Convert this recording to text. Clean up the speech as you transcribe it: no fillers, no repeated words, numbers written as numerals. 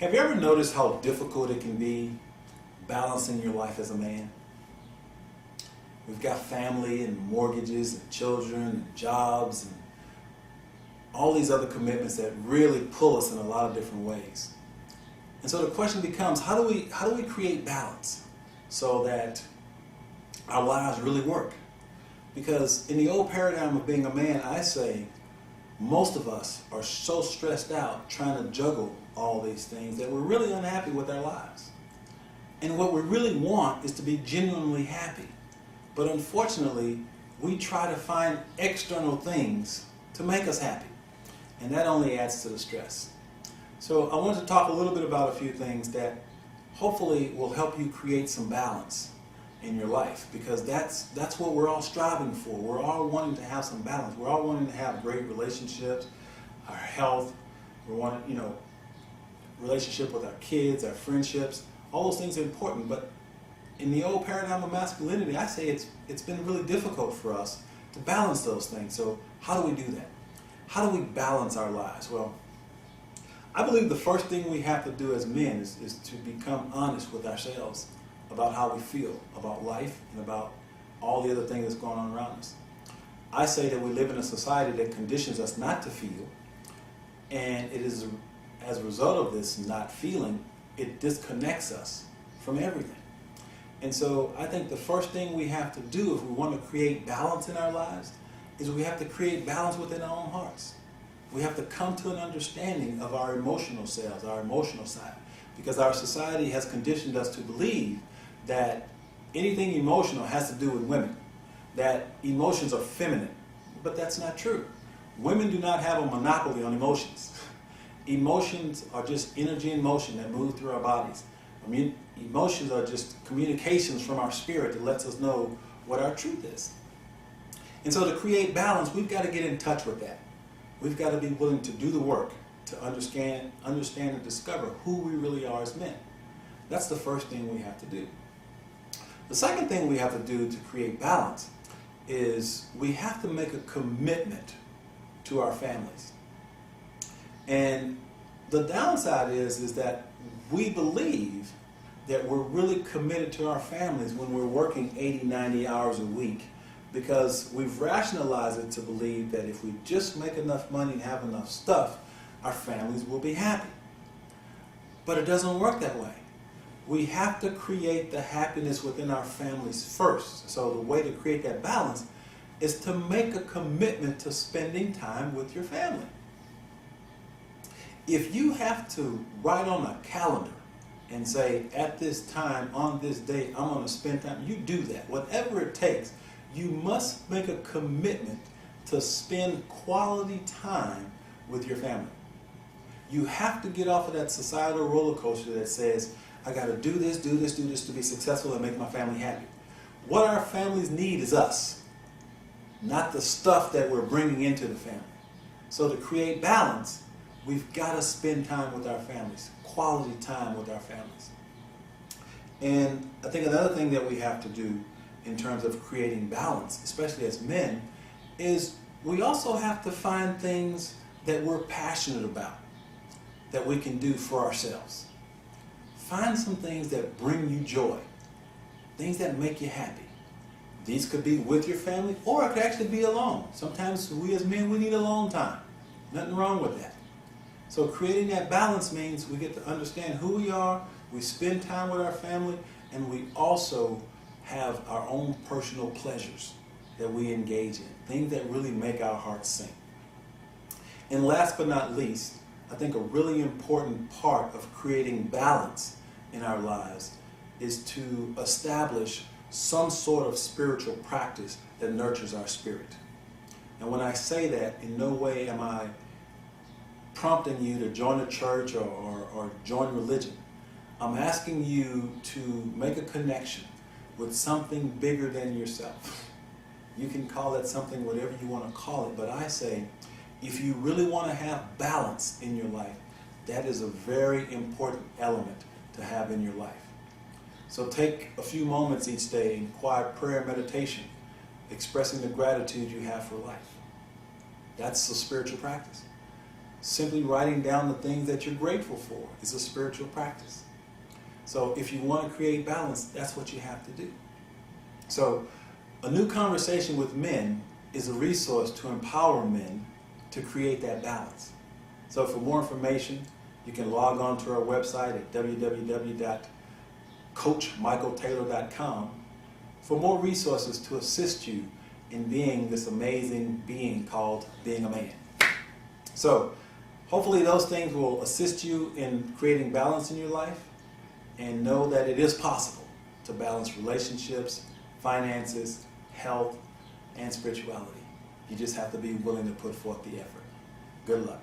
Have you ever noticed how difficult it can be balancing your life as a man? We've got family and mortgages and children and jobs and all these other commitments that really pull us in a lot of different ways. And so the question becomes, how do we create balance so that our lives really work? Because in the old paradigm of being a man, I say most of us are so stressed out trying to juggle all these things that we're really unhappy with our lives. And what we really want is to be genuinely happy. But unfortunately, we try to find external things to make us happy. And that only adds to the stress. So I wanted to talk a little bit about a few things that hopefully will help you create some balance in your life, because that's what we're all striving for. We're all wanting to have some balance. We're all wanting to have great relationships, our health, we want, relationship with our kids, our friendships. All those things are important, but in the old paradigm of masculinity, I say it's been really difficult for us to balance those things. So how do we do that? How do we balance our lives? Well, I believe the first thing we have to do as men is to become honest with ourselves about how we feel about life and about all the other things that's going on around us. I say that we live in a society that conditions us not to feel, and it is as a result of this not feeling, it disconnects us from everything. And so I think the first thing we have to do if we want to create balance in our lives is we have to create balance within our own hearts. We have to come to an understanding of our emotional selves, our emotional side, because our society has conditioned us to believe that anything emotional has to do with women, that emotions are feminine, but that's not true. Women do not have a monopoly on emotions. Emotions are just energy in motion that move through our bodies. Emotions are just communications from our spirit that lets us know what our truth is. And so to create balance, we've got to get in touch with that. We've got to be willing to do the work to understand and discover who we really are as men. That's the first thing we have to do. The second thing we have to do to create balance is we have to make a commitment to our families. And the downside is that we believe that we're really committed to our families when we're working 80, 90 hours a week, because we've rationalized it to believe that if we just make enough money and have enough stuff, our families will be happy. But it doesn't work that way. We have to create the happiness within our families first. So the way to create that balance is to make a commitment to spending time with your family. If you have to write on a calendar and say, at this time, on this date, I'm going to spend time, you do that. Whatever it takes, you must make a commitment to spend quality time with your family. You have to get off of that societal roller coaster that says, I got to do this to be successful and make my family happy. What our families need is us, not the stuff that we're bringing into the family. So to create balance, we've got to spend time with our families, quality time with our families. And I think another thing that we have to do in terms of creating balance, especially as men, is we also have to find things that we're passionate about, that we can do for ourselves. Find some things that bring you joy, things that make you happy. These could be with your family, or it could actually be alone. Sometimes we as men, we need alone time. Nothing wrong with that. So creating that balance means we get to understand who we are, we spend time with our family, and we also have our own personal pleasures that we engage in, things that really make our hearts sing. And last but not least, I think a really important part of creating balance in our lives is to establish some sort of spiritual practice that nurtures our spirit. And when I say that, in no way am I prompting you to join a church or join religion. I'm asking you to make a connection with something bigger than yourself. You can call that something whatever you want to call it, but I say, if you really want to have balance in your life, that is a very important element to have in your life. So take a few moments each day in quiet prayer and meditation, expressing the gratitude you have for life. That's a spiritual practice. simply writing down the things that you're grateful for is a spiritual practice. So if you want to create balance, that's what you have to do. So A New Conversation with Men is a resource to empower men to create that balance. So for more information, you can log on to our website at www.coachmichaeltaylor.com for more resources to assist you in being this amazing being called being a man. So hopefully those things will assist you in creating balance in your life, and know that it is possible to balance relationships, finances, health, and spirituality. You just have to be willing to put forth the effort. Good luck.